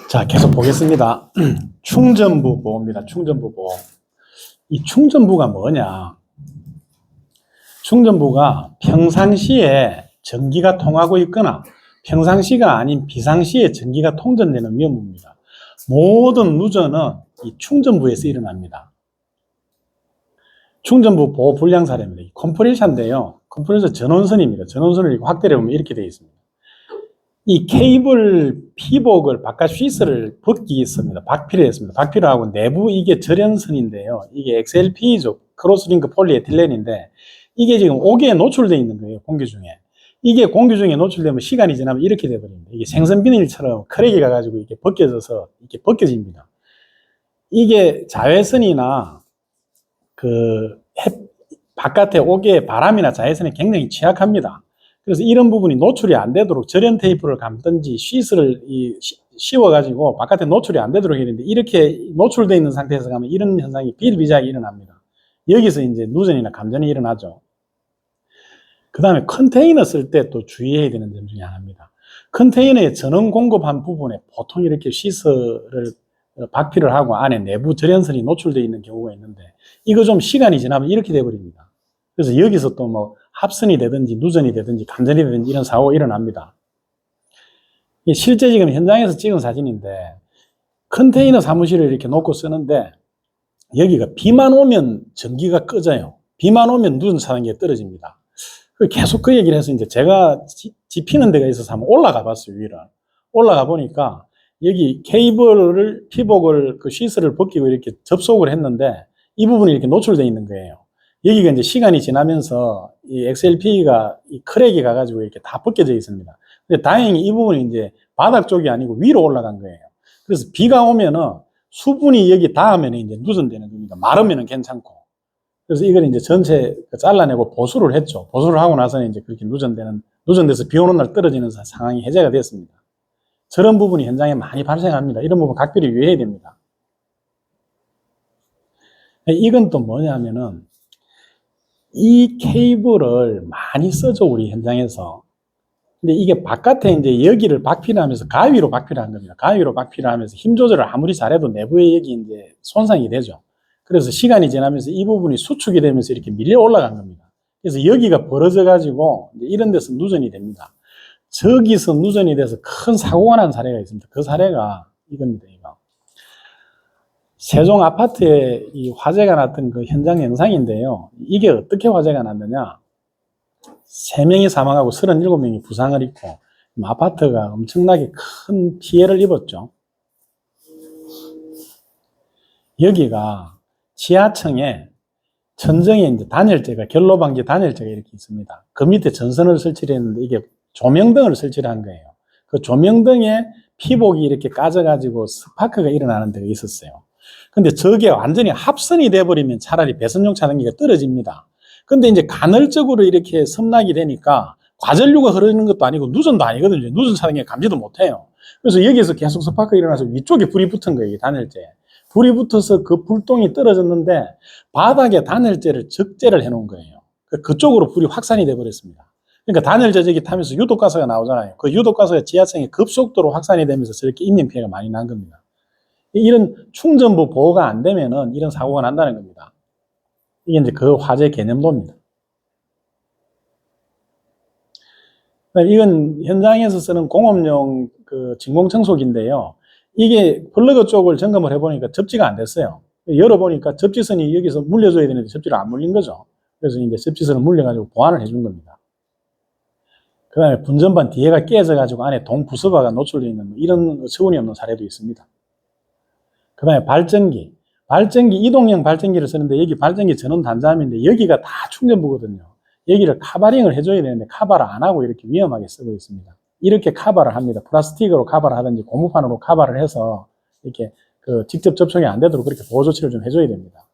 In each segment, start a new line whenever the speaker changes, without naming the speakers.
자, 계속 보겠습니다. 충전부 보호입니다. 충전부 보호. 이 충전부가 뭐냐? 충전부가 평상시에 전기가 통하고 있거나 평상시가 아닌 비상시에 전기가 통전되는 위험입니다. 모든 누전은 이 충전부에서 일어납니다. 충전부 보호 불량 사례입니다. 이 컴프레셔인데요. 컴프레셔 전원선입니다. 전원선을 확대해 보면 이렇게 되어 있습니다. 이 케이블 피복을 바깥 휘스를 벗기 있습니다. 박피를 했습니다. 박피를 하고 내부 이게 절연선인데요. 이게 XLP죠. 크로스링크 폴리에틸렌인데 이게 지금 옥에 노출되어 있는 거예요. 공기 중에. 이게 공기 중에 노출되면 시간이 지나면 이렇게 돼버립니다. 이게 생선 비닐처럼 크랙이 가가지고 이렇게 벗겨져서 이렇게 벗겨집니다. 이게 자외선이나 바깥에 옥에 바람이나 자외선에 굉장히 취약합니다. 그래서 이런 부분이 노출이 안 되도록 절연 테이프를 감든지 시스를 씌워가지고 바깥에 노출이 안 되도록 해야 되는데 이렇게 노출되어 있는 상태에서 가면 이런 현상이 비일비재하게 일어납니다. 여기서 이제 누전이나 감전이 일어나죠. 그 다음에 컨테이너 쓸 때 또 주의해야 되는 점 중에 하나입니다. 컨테이너에 전원 공급한 부분에 보통 이렇게 시스를 박피를 하고 안에 내부 절연선이 노출되어 있는 경우가 있는데 이거 좀 시간이 지나면 이렇게 돼버립니다. 그래서 여기서 또 뭐 합선이 되든지 누전이 되든지 감전이 되든지 이런 사고가 일어납니다. 실제 지금 현장에서 찍은 사진인데 컨테이너 사무실을 이렇게 놓고 쓰는데 여기가 비만 오면 전기가 꺼져요. 비만 오면 누전 차단기가 떨어집니다. 계속 그 얘기를 해서 이제 제가 지피는 데가 있어서 한번 올라가 봤어요, 위를. 올라가 보니까 여기 케이블을, 피복을, 그 시스를 벗기고 이렇게 접속을 했는데 이 부분이 이렇게 노출되어 있는 거예요. 여기가 이제 시간이 지나면서 이 XLP가 이 크랙이 가가지고 이렇게 다 벗겨져 있습니다. 근데 다행히 이 부분이 이제 바닥 쪽이 아니고 위로 올라간 거예요. 그래서 비가 오면은 수분이 여기 닿으면 이제 누전되는 겁니다. 마르면은 괜찮고. 그래서 이걸 이제 전체 잘라내고 보수를 했죠. 보수를 하고 나서는 이제 그렇게 누전돼서 비 오는 날 떨어지는 상황이 해제가 됐습니다. 저런 부분이 현장에 많이 발생합니다. 이런 부분 각별히 유의해야 됩니다. 이건 또 뭐냐면은 이 케이블을 많이 쓰죠, 우리 현장에서. 근데 이게 바깥에 이제 여기를 박피를 하면서 가위로 박피를 한 겁니다. 가위로 박피를 하면서 힘 조절을 아무리 잘해도 내부에 여기 이제 손상이 되죠. 그래서 시간이 지나면서 이 부분이 수축이 되면서 이렇게 밀려 올라간 겁니다. 그래서 여기가 벌어져 가지고 이런 데서 누전이 됩니다. 저기서 누전이 돼서 큰 사고가 난 사례가 있습니다. 그 사례가 이겁니다, 이거. 세종 아파트에 이 화재가 났던 그 현장 영상인데요. 이게 어떻게 화재가 났느냐. 3명이 사망하고 37명이 부상을 입고 아파트가 엄청나게 큰 피해를 입었죠. 여기가 지하층에 천정에 이제 단열재가, 결로방지 단열재가 이렇게 있습니다. 그 밑에 전선을 설치를 했는데 이게 조명등을 설치를 한 거예요. 그 조명등에 피복이 이렇게 까져가지고 스파크가 일어나는 데가 있었어요. 근데 저게 완전히 합선이 돼버리면 차라리 배선용 차단기가 떨어집니다. 근데 이제 간헐적으로 이렇게 섬락이 되니까 과전류가 흐르는 것도 아니고 누전도 아니거든요. 누전 차단기가 감지도 못해요. 그래서 여기서 계속 스파크가 일어나서 위쪽에 불이 붙은 거예요, 단열재. 불이 붙어서 그 불똥이 떨어졌는데 바닥에 단열재를 적재를 해놓은 거예요. 그쪽으로 불이 확산이 돼버렸습니다. 그러니까 단열재적이 타면서 유독가스가 나오잖아요. 그 유독가스가 지하층에 급속도로 확산이 되면서 저렇게 인명 피해가 많이 난 겁니다. 이런 충전부 보호가 안 되면은 이런 사고가 난다는 겁니다. 이게 이제 그 화재 개념도입니다. 이건 현장에서 쓰는 공업용 그 진공청소기인데요. 이게 플러그 쪽을 점검을 해보니까 접지가 안 됐어요. 열어보니까 접지선이 여기서 물려줘야 되는데 접지를 안 물린 거죠. 그래서 이제 접지선을 물려가지고 보완을 해준 겁니다. 그 다음에 분전반 뒤에가 깨져가지고 안에 동부서바가 노출되어 있는 이런 처운이 없는 사례도 있습니다. 그 다음에 발전기, 이동형 발전기를 쓰는데 여기 발전기 전원 단자함인데 여기가 다 충전부거든요. 여기를 카바링을 해줘야 되는데 카바를 안 하고 이렇게 위험하게 쓰고 있습니다. 이렇게 카바를 합니다. 플라스틱으로 카바를 하든지 고무판으로 카바를 해서 이렇게 직접 접촉이 안 되도록 그렇게 보호 조치를 좀 해줘야 됩니다.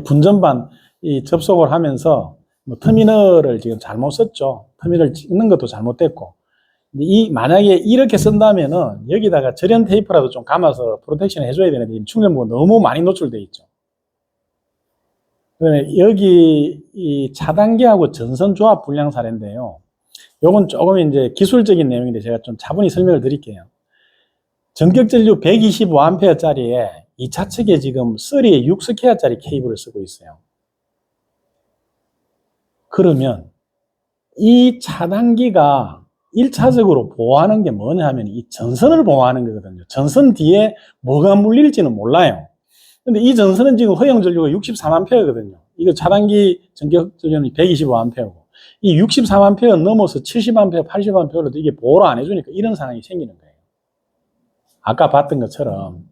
분전반 이 접속을 하면서 뭐 터미널을 지금 잘못 썼죠. 터미널 찍는 것도 잘못됐고. 만약에 이렇게 쓴다면은 여기다가 절연 테이프라도 좀 감아서 프로텍션 해줘야 되는데 충전부가 너무 많이 노출되어 있죠. 여기 이 차단기하고 전선 조합 불량 사례인데요. 요건 조금 이제 기술적인 내용인데 제가 좀 차분히 설명을 드릴게요. 전격전류 125A짜리에 2차 측에 지금 3에 6스퀘어짜리 케이블을 쓰고 있어요. 그러면 이 차단기가 1차적으로 보호하는 게 뭐냐 하면 이 전선을 보호하는 거거든요. 전선 뒤에 뭐가 물릴지는 몰라요. 근데 이 전선은 지금 허용전류가 63A거든요. 이거 차단기 전격전류는 125A고 이 63A 넘어서 70A, 80A로도 이게 보호를 안 해주니까 이런 상황이 생기는 거예요. 아까 봤던 것처럼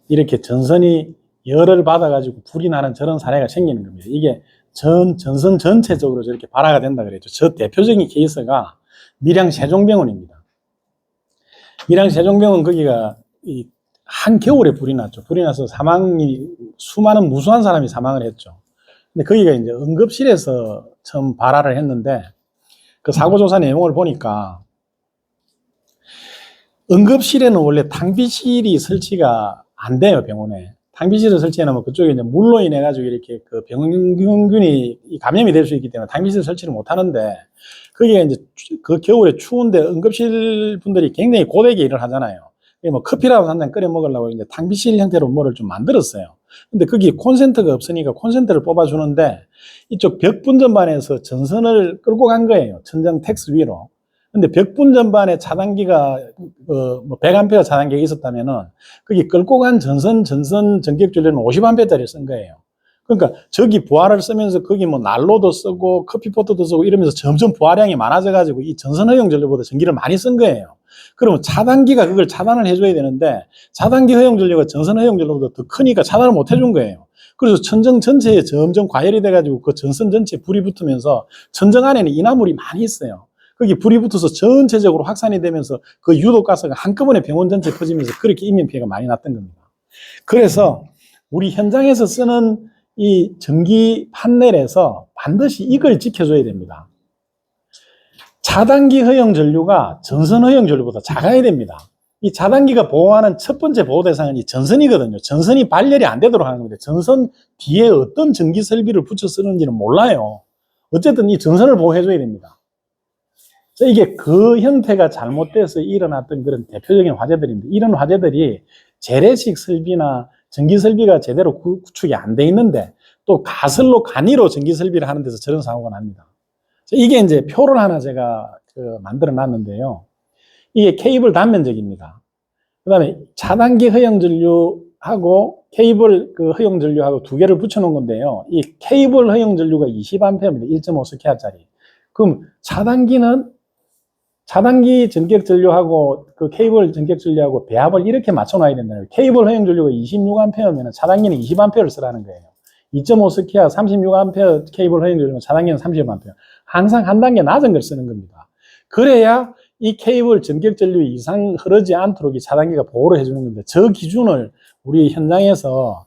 이렇게 전선이 열을 받아가지고 불이 나는 저런 사례가 생기는 겁니다. 이게 전선 전체적으로 저렇게 발화가 된다 그랬죠. 저 대표적인 케이스가 밀양 세종병원입니다. 밀양 세종병원 거기가 한겨울에 불이 났죠. 불이 나서 수많은 무수한 사람이 사망을 했죠. 근데 거기가 이제 응급실에서 처음 발화를 했는데 그 사고조사 내용을 보니까 응급실에는 원래 탕비실이 설치가 안 돼요, 병원에. 탕비실을 설치해놓으면 그쪽에 이제 물로 인해가지고 이렇게 그 병균이 감염이 될 수 있기 때문에 탕비실 설치를 못 하는데, 거기에 이제 그 겨울에 추운데 응급실 분들이 굉장히 고되게 일을 하잖아요. 뭐 커피라도 한 잔 끓여 먹으려고 이제 탕비실 형태로 뭐를 좀 만들었어요. 근데 거기 콘센트가 없으니까 콘센트를 뽑아주는데 이쪽 벽분 전반에서 전선을 끌고 간 거예요. 천장 텍스 위로. 근데 벽분 전반에 차단기가 뭐 100A 차단기가 있었다면은 거기 끌고 간 전선 전격전류는 50A짜리 쓴 거예요. 그러니까 저기 부하를 쓰면서 거기 뭐 난로도 쓰고 커피포트도 쓰고 이러면서 점점 부하량이 많아져 가지고 이 전선 허용 전류보다 전기를 많이 쓴 거예요. 그러면 차단기가 그걸 차단을 해줘야 되는데 차단기 허용 전류가 전선 허용 전류보다 더 크니까 차단을 못 해준 거예요. 그래서 천정 전체에 점점 과열이 돼가지고 그 전선 전체에 불이 붙으면서 천정 안에는 인화물이 많이 있어요. 거기 불이 붙어서 전체적으로 확산이 되면서 그 유독가스가 한꺼번에 병원 전체에 퍼지면서 그렇게 인명피해가 많이 났던 겁니다. 그래서 우리 현장에서 쓰는 이 전기 판넬에서 반드시 이걸 지켜줘야 됩니다. 차단기 허용 전류가 전선 허용 전류보다 작아야 됩니다. 이 차단기가 보호하는 첫 번째 보호 대상은 이 전선이거든요. 전선이 발열이 안 되도록 하는 겁니다. 전선 뒤에 어떤 전기 설비를 붙여 쓰는지는 몰라요. 어쨌든 이 전선을 보호해줘야 됩니다. 이게 그 형태가 잘못돼서 일어났던 그런 대표적인 화재들입니다. 이런 화재들이 재래식 설비나 전기 설비가 제대로 구축이 안 돼 있는데 또 가설로 간이로 전기 설비를 하는 데서 저런 사고가 납니다. 이게 이제 표를 하나 제가 만들어 놨는데요. 이게 케이블 단면적입니다. 그 다음에 차단기 허용 전류하고 케이블 허용 전류하고 두 개를 붙여 놓은 건데요. 이 케이블 허용 전류가 20A입니다. 1.5스퀘어짜리. 그럼 차단기 전격 전류하고 그 케이블 전격 전류하고 배합을 이렇게 맞춰 놔야 된다는 거예요. 케이블 허용 전류가 26A면 차단기는 20A를 쓰라는 거예요. 2.5스퀘어 36A 케이블 허용 전류면 차단기는 30A. 항상 한 단계 낮은 걸 쓰는 겁니다. 그래야 이 케이블 전격 전류 이상 흐르지 않도록 이 차단기가 보호를 해주는 건데, 저 기준을 우리 현장에서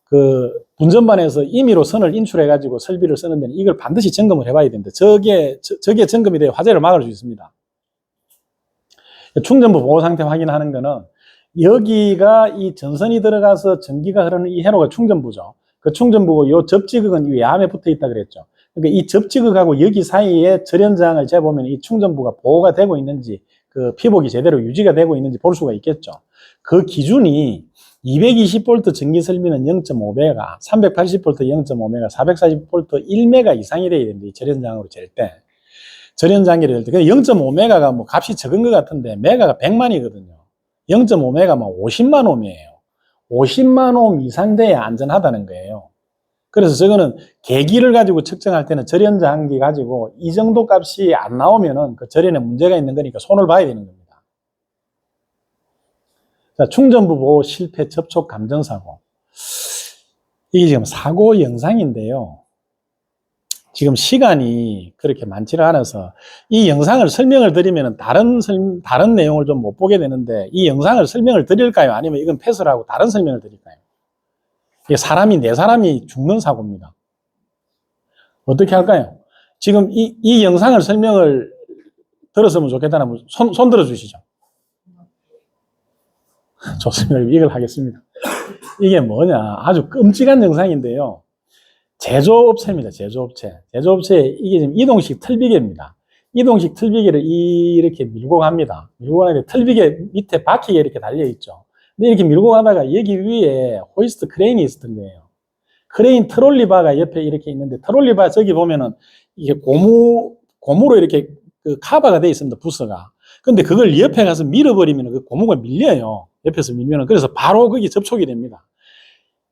그 분전반에서 임의로 선을 인출해가지고 설비를 쓰는 데는 이걸 반드시 점검을 해봐야 됩니다. 저게 점검이 돼야 화재를 막을 수 있습니다. 충전부 보호 상태 확인하는 거는 여기가 이 전선이 들어가서 전기가 흐르는 이 회로가 충전부죠. 그 충전부고 요 접지극은 이 외암에 붙어 있다 그랬죠. 그러니까 이 접지극하고 여기 사이에 절연장을 재보면 이 충전부가 보호가 되고 있는지, 그 피복이 제대로 유지가 되고 있는지 볼 수가 있겠죠. 그 기준이 220V 전기 설비는 0.5메가, 380V 0.5메가, 440V 1메가 이상이 돼야 됩니다. 이 절연장으로 잴 때. 절연장기를 잴 때. 0.5메가가 뭐 값이 적은 것 같은데, 메가가 100만이거든요. 0.5메가 뭐 50만 옴이에요. 50만 옴 이상 돼야 안전하다는 거예요. 그래서 저거는 계기를 가지고 측정할 때는 절연장기 가지고 이 정도 값이 안 나오면은 그 절연에 문제가 있는 거니까 손을 봐야 되는 겁니다. 자, 충전부 보호 실패 접촉 감전사고. 이게 지금 사고 영상인데요. 지금 시간이 그렇게 많지를 않아서 이 영상을 설명을 드리면 다른 내용을 좀 못 보게 되는데, 이 영상을 설명을 드릴까요? 아니면 이건 패스를 하고 다른 설명을 드릴까요? 이게 네 사람이 죽는 사고입니다. 어떻게 할까요? 지금 이 영상을 설명을 들었으면 좋겠다는 손 들어주시죠. 좋습니다. 이걸 하겠습니다. 이게 뭐냐, 아주 끔찍한 영상인데요. 제조업체입니다. 제조업체. 이게 지금 이동식 틀비계입니다. 이동식 틀비개를 이렇게 밀고 갑니다. 밀고 가는데 틀비개 밑에 바퀴가 이렇게 달려있죠. 근데 이렇게 밀고 가다가 여기 위에 호이스트 크레인이 있었던 거예요. 크레인 트롤리바가 옆에 이렇게 있는데 트롤리바 저기 보면은 이게 고무로 이렇게 그 카바가 되어 있습니다. 부서가. 근데 그걸 옆에 가서 밀어버리면 그 고무가 밀려요. 옆에서 밀면은. 그래서 바로 거기 접촉이 됩니다.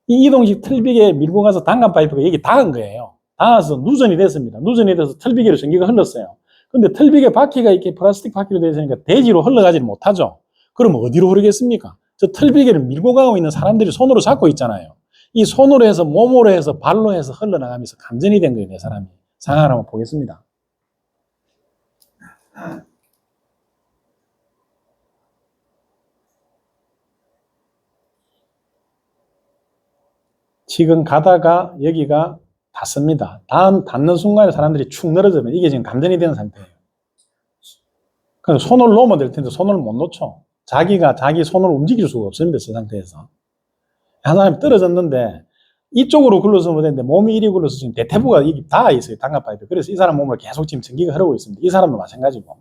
이 이동식 틀비개 밀고 가서 단감 파이프가 여기 닿은 거예요. 닿아서 누전이 됐습니다. 누전이 돼서 틀비개로 전기가 흘렀어요. 근데 틀비개 바퀴가 이렇게 플라스틱 바퀴로 되어 있으니까 대지로 흘러가지 못하죠. 그럼 어디로 흐르겠습니까? 저 틀비개를 밀고 가고 있는 사람들이 손으로 잡고 있잖아요. 이 손으로 해서 몸으로 해서 발로 해서 흘러나가면서 감전이 된 거예요. 내 사람이. 상황을 한번 보겠습니다. 지금 가다가 여기가 닿습니다. 닿는 순간에 사람들이 축 늘어지면 이게 지금 감전이 되는 상태예요. 그래서 손을 놓으면 될 텐데 손을 못 놓죠. 자기가 자기 손을 움직일 수가 없습니다. 저 상태에서. 한 사람이 떨어졌는데 이쪽으로 굴러서면 되는데 몸이 이리 굴러서 지금 대퇴부가 여기 닿아 있어요. 단감 파이프. 그래서 이 사람 몸을 계속 지금 전기가 흐르고 있습니다. 이 사람도 마찬가지고.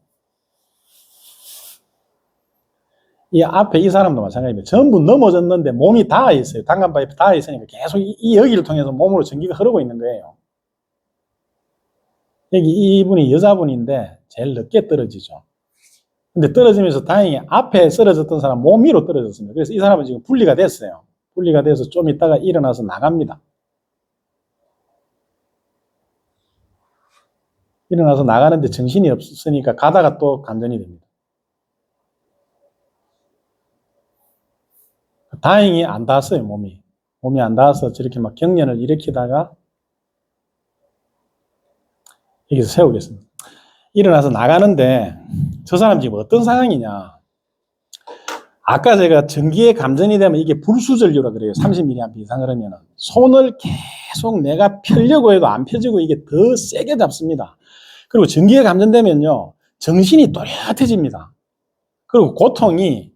이 앞에 이 사람도 마찬가지입니다. 전부 넘어졌는데 몸이 닿아 있어요. 단감 파이프 닿아 있으니까 계속 이 여기를 통해서 몸으로 전기가 흐르고 있는 거예요. 여기 이분이 여자분인데 제일 늦게 떨어지죠. 근데 떨어지면서 다행히 앞에 쓰러졌던 사람 몸 위로 떨어졌습니다. 그래서 이 사람은 지금 분리가 됐어요. 분리가 돼서 좀 있다가 일어나서 나갑니다. 일어나서 나가는데 정신이 없으니까 가다가 또 감전이 됩니다. 다행히 안 닿았어요, 몸이. 몸이 안 닿아서 저렇게 막 경련을 일으키다가 여기서 세우겠습니다. 일어나서 나가는데 저 사람 지금 어떤 상황이냐. 아까 제가 전기에 감전이 되면 이게 불수전류라 그래요. 30mA 이상 그러면은 손을 계속 내가 펴려고 해도 안 펴지고 이게 더 세게 잡습니다. 그리고 전기에 감전되면요, 정신이 또렷해집니다. 그리고 고통이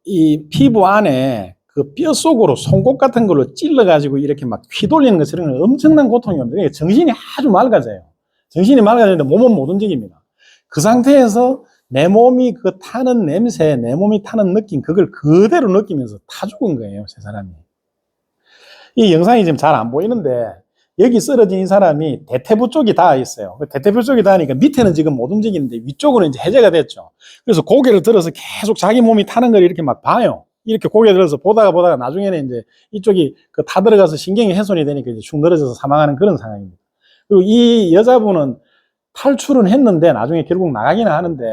이 피부 안에 그 뼈 속으로 송곳 같은 걸로 찔러가지고 이렇게 막 휘돌리는 것처럼 엄청난 고통이 옵니다. 정신이 아주 맑아져요. 정신이 맑아지는데 몸은 못 움직입니다. 그 상태에서 내 몸이 그 타는 냄새, 내 몸이 타는 느낌, 그걸 그대로 느끼면서 타 죽은 거예요, 제 사람이. 이 영상이 지금 잘 안 보이는데, 여기 쓰러진 이 사람이 대퇴부 쪽이 닿아 있어요. 대퇴부 쪽이 닿으니까 밑에는 지금 못 움직이는데 위쪽으로 이제 해제가 됐죠. 그래서 고개를 들어서 계속 자기 몸이 타는 걸 이렇게 막 봐요. 이렇게 고개 들어서 보다가 나중에는 이제 이쪽이 그 타 들어가서 신경이 훼손이 되니까 이제 축 늘어져서 사망하는 그런 상황입니다. 그리고 이 여자분은 탈출은 했는데 나중에 결국 나가기는 하는데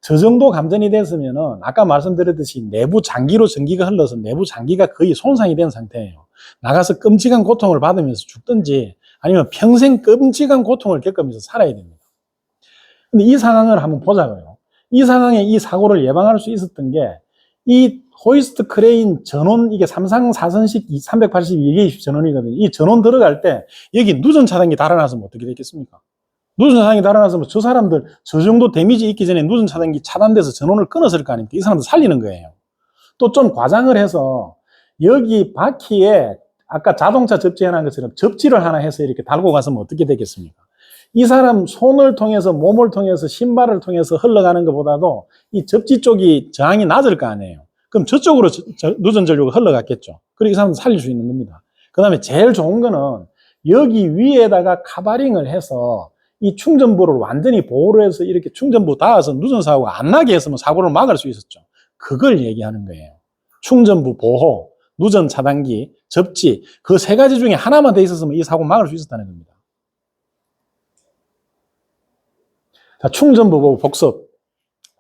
저 정도 감전이 됐으면은 아까 말씀드렸듯이 내부 장기로 전기가 흘러서 내부 장기가 거의 손상이 된 상태예요. 나가서 끔찍한 고통을 받으면서 죽든지 아니면 평생 끔찍한 고통을 겪으면서 살아야 됩니다. 근데 이 상황을 한번 보자고요. 이 상황에 이 사고를 예방할 수 있었던 게 이 호이스트 크레인 전원, 이게 3상 4선식 382개 전원이거든요. 이 전원 들어갈 때 여기 누전 차단기 달아놨으면 어떻게 됐겠습니까? 누전 차단기 달아놨으면 저 사람들 저 정도 데미지 있기 전에 누전 차단기 차단돼서 전원을 끊었을 거 아닙니까? 이 사람들 살리는 거예요. 또 좀 과장을 해서 여기 바퀴에 아까 자동차 접지해놓은 것처럼 접지를 하나 해서 이렇게 달고 갔으면 어떻게 되겠습니까? 이 사람 손을 통해서 몸을 통해서 신발을 통해서 흘러가는 것보다도 이 접지 쪽이 저항이 낮을 거 아니에요. 그럼 저쪽으로 누전 전류가 흘러갔겠죠. 그리고 이 사람도 살릴 수 있는 겁니다. 그 다음에 제일 좋은 거는 여기 위에다가 카바링을 해서 이 충전부를 완전히 보호를 해서 이렇게 충전부 닿아서 누전 사고가 안 나게 했으면 사고를 막을 수 있었죠. 그걸 얘기하는 거예요. 충전부 보호, 누전 차단기, 접지, 그 세 가지 중에 하나만 돼 있었으면 이 사고 막을 수 있었다는 겁니다. 자, 충전부 복습.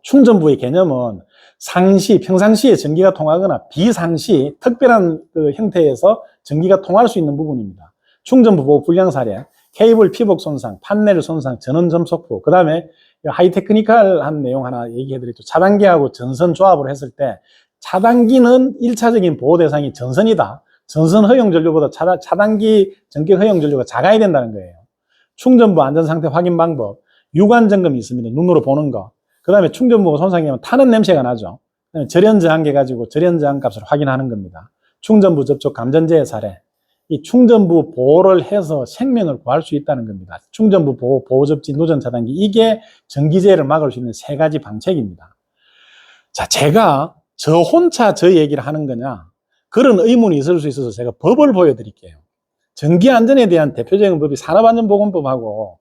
충전부의 개념은 상시, 평상시에 전기가 통하거나 비상시, 특별한 그 형태에서 전기가 통할 수 있는 부분입니다. 충전부 보호 불량 사례, 케이블 피복 손상, 판넬 손상, 전원 점속부, 그 다음에 하이테크니컬한 내용 하나 얘기해드렸죠. 차단기하고 전선 조합을 했을 때 차단기는 1차적인 보호 대상이 전선이다. 전선 허용 전류보다 차단기 전격 허용 전류가 작아야 된다는 거예요. 충전부 안전상태 확인 방법, 유관 점검이 있습니다. 눈으로 보는 거. 그 다음에 충전부가 손상이 되면 타는 냄새가 나죠. 그다음에 절연 저항계 가지고 절연 저항 값을 확인하는 겁니다. 충전부 접촉 감전제의 사례. 이 충전부 보호를 해서 생명을 구할 수 있다는 겁니다. 충전부 보호, 보호접지, 누전 차단기. 이게 전기재해를 막을 수 있는 세 가지 방책입니다. 자, 제가 저 혼자 저 얘기를 하는 거냐? 그런 의문이 있을 수 있어서 제가 법을 보여드릴게요. 전기안전에 대한 대표적인 법이 산업안전보건법하고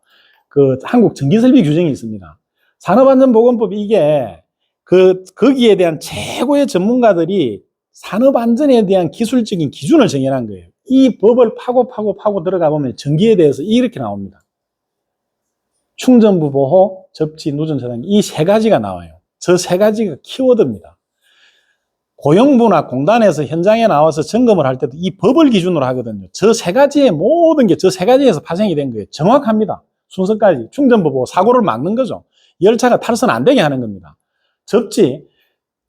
그 한국 전기설비 규정이 있습니다. 산업안전보건법 이게 거기에 대한 최고의 전문가들이 산업안전에 대한 기술적인 기준을 정해놓은 거예요. 이 법을 파고 들어가 보면 전기에 대해서 이렇게 나옵니다. 충전부 보호, 접지, 누전 차단기 이 세 가지가 나와요. 저 세 가지가 키워드입니다. 고용부나 공단에서 현장에 나와서 점검을 할 때도 이 법을 기준으로 하거든요. 저 세 가지의 모든 게 저 세 가지에서 파생이 된 거예요. 정확합니다. 순서까지. 충전부 보호, 사고를 막는 거죠. 열차가 탈선 안 되게 하는 겁니다. 접지,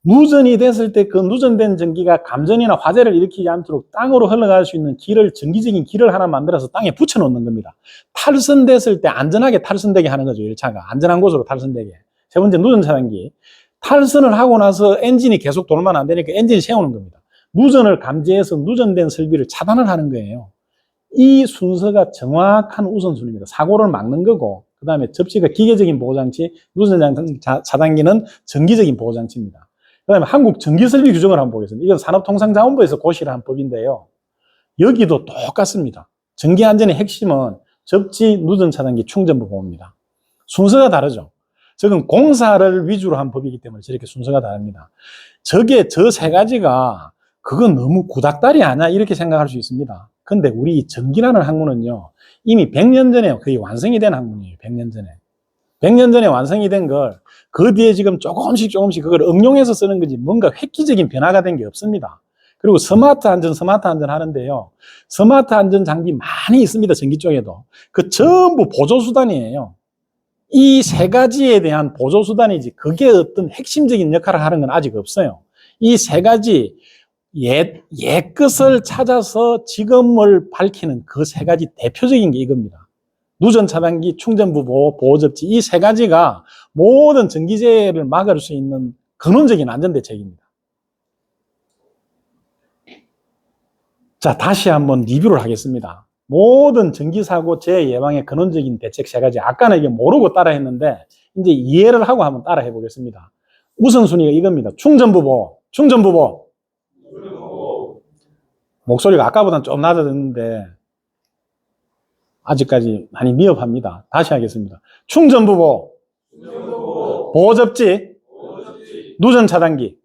누전이 됐을 때 그 누전된 전기가 감전이나 화재를 일으키지 않도록 땅으로 흘러갈 수 있는 길을, 전기적인 길을 하나 만들어서 땅에 붙여 놓는 겁니다. 탈선됐을 때 안전하게 탈선되게 하는 거죠. 열차가. 안전한 곳으로 탈선되게. 세 번째, 누전 차단기. 탈선을 하고 나서 엔진이 계속 돌면 안 되니까 엔진을 세우는 겁니다. 누전을 감지해서 누전된 설비를 차단을 하는 거예요. 이 순서가 정확한 우선순위입니다. 사고를 막는 거고, 그 다음에 접지가 기계적인 보호장치, 누전 차단기는 전기적인 보호장치입니다. 그 다음에 한국 전기설비 규정을 한번 보겠습니다. 이건 산업통상자원부에서 고시를 한 법인데요. 여기도 똑같습니다. 전기안전의 핵심은 접지, 누전 차단기, 충전부 보호입니다. 순서가 다르죠. 저건 공사를 위주로 한 법이기 때문에 저렇게 순서가 다릅니다. 저게 저 세 가지가 그건 너무 구닥다리 아니야 이렇게 생각할 수 있습니다. 근데 우리 전기라는 학문은요 이미 100년 전에 거의 완성이 된 학문이에요. 100년 전에 100년 전에 완성이 된 걸 그 뒤에 지금 조금씩 그걸 응용해서 쓰는 거지 뭔가 획기적인 변화가 된 게 없습니다. 그리고 스마트 안전 하는데요 스마트 안전 장비 많이 있습니다. 전기 쪽에도 그 전부 보조수단이에요. 이 세 가지에 대한 보조수단이지 그게 어떤 핵심적인 역할을 하는 건 아직 없어요. 이 세 가지 옛 것을 찾아서 지금을 밝히는 그 세 가지 대표적인 게 이겁니다. 누전 차단기, 충전부 보호, 보호접지 이 세 가지가 모든 전기재해를 막을 수 있는 근원적인 안전대책입니다. 자, 다시 한번 리뷰를 하겠습니다. 모든 전기사고 재해 예방의 근원적인 대책 세 가지. 아까는 이게 모르고 따라 했는데 이제 이해를 하고 한번 따라 해보겠습니다. 우선순위가 이겁니다. 충전부 보호. 목소리가 아까보다는 좀 낮아졌는데 아직까지 많이 미흡합니다. 다시 하겠습니다. 충전부 보호. 보호접지. 누전 차단기.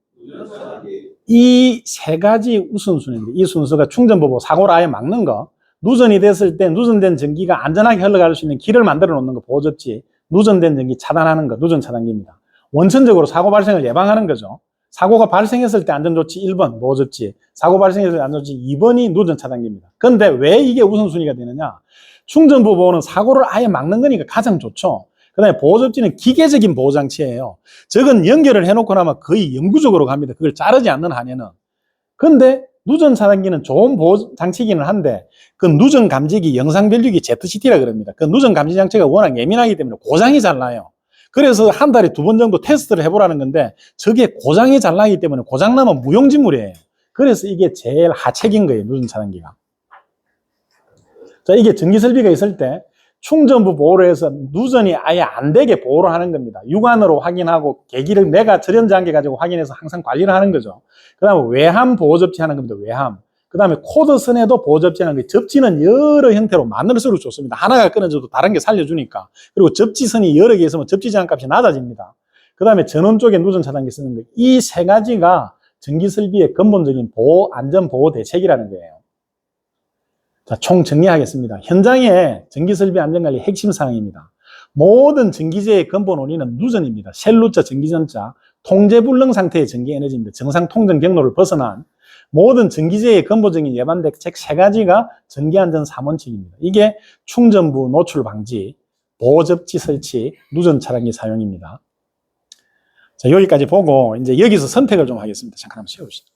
이 세 가지 우선순위입니다. 이 순서가 충전부 보호, 사고를 아예 막는 거. 누전이 됐을 때 누전된 전기가 안전하게 흘러갈 수 있는 길을 만들어 놓는 거 보호접지, 누전된 전기 차단하는 거 누전 차단기입니다. 원천적으로 사고 발생을 예방하는 거죠. 사고가 발생했을 때 안전조치 1번 보호접지, 사고 발생했을 때 안전조치 2번이 누전 차단기입니다. 그런데 왜 이게 우선순위가 되느냐? 충전부 보호는 사고를 아예 막는 거니까 가장 좋죠. 그 다음에 보호접지는 기계적인 보호장치예요. 저건 연결을 해놓고 나면 거의 영구적으로 갑니다. 그걸 자르지 않는 한에는. 근데 누전 차단기는 좋은 보호 장치이기는 한데 그 누전 감지기 영상 변류기 ZCT라 그럽니다. 그 누전 감지 장치가 워낙 예민하기 때문에 고장이 잘 나요. 그래서 한 달에 2번 정도 테스트를 해보라는 건데 저게 고장이 잘 나기 때문에 고장 나면 무용지물이에요. 그래서 이게 제일 하책인 거예요. 누전 차단기가. 자, 이게 전기 설비가 있을 때 충전부 보호를 해서 누전이 아예 안 되게 보호를 하는 겁니다. 육안으로 확인하고 계기를 내가 절연장계 가지고 확인해서 항상 관리를 하는 거죠. 그 다음에 외함 보호접지 하는 겁니다. 외함. 그 다음에 코드선에도 보호접지 하는 거예요. 접지는 여러 형태로 많을수록 좋습니다. 하나가 끊어져도 다른 게 살려주니까. 그리고 접지선이 여러 개 있으면 접지 제한값이 낮아집니다. 그 다음에 전원 쪽에 누전 차단기 쓰는 거예요. 이 세 가지가 전기 설비의 근본적인 보호, 안전 보호 대책이라는 거예요. 자, 총 정리하겠습니다. 현장의 전기설비 안전관리 핵심 사항입니다. 모든 전기재해의 근본 원인은 누전입니다. 셀루자, 전기전자, 통제불능 상태의 전기에너지입니다. 정상 통전 경로를 벗어난 모든 전기재해의 근본적인 예방 대책 세 가지가 전기안전 3원칙입니다. 이게 충전부 노출 방지, 보호접지 설치, 누전 차단기 사용입니다. 자, 여기까지 보고 이제 여기서 선택을 좀 하겠습니다. 잠깐 한번 쉬어보시죠.